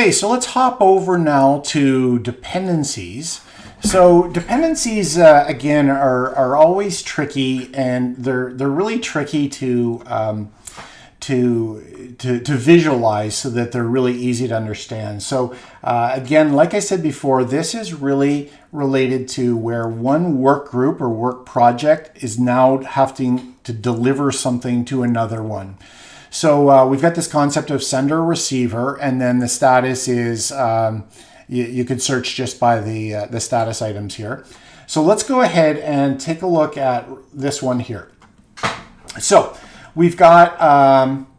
Okay, so let's hop over now to dependencies. So dependencies, again, are always tricky, and they're really tricky to visualize so that they're really easy to understand. So again, like I said before, this is really related to where one work group or work project is now having to deliver something to another one. So we've got this concept of sender receiver, and then the status is you could search just by the status items here. So let's go ahead and take a look at this one here. So we've got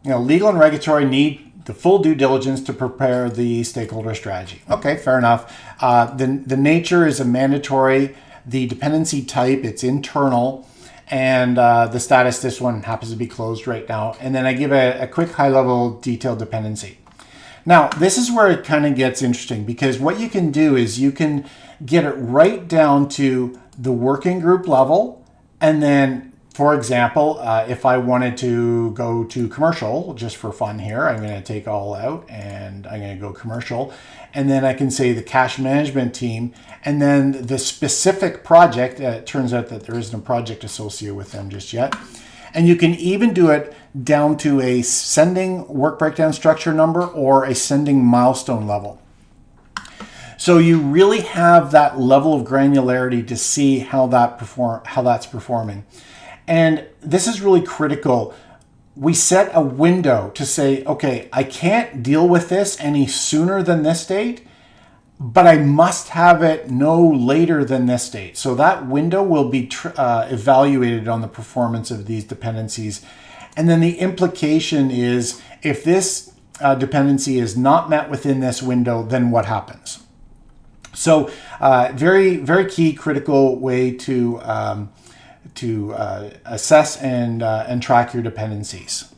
legal and regulatory need the full due diligence to prepare the stakeholder strategy. Okay, fair enough. The nature is a mandatory. The dependency type, it's internal. And the status, this one happens to be closed right now. And then I give a quick high-level detailed dependency. Now, this is where it kind of gets interesting, because what you can do is you can get it right down to the working group level. And then, for example, if I wanted to go to commercial, just for fun here, I'm going to take all out and I'm going to go commercial. And then I can say the cash management team, and then the specific project. It turns out that there isn't a project associated with them just yet. And you can even do it down to a sending work breakdown structure number or a sending milestone level. So you really have that level of granularity to see how that's performing. And this is really critical. We set a window to say, okay, I can't deal with this any sooner than this date, but I must have it no later than this date. So that window will be evaluated on the performance of these dependencies. And then the implication is, if this dependency is not met within this window, then what happens? So very, very key, critical way to assess and track your dependencies.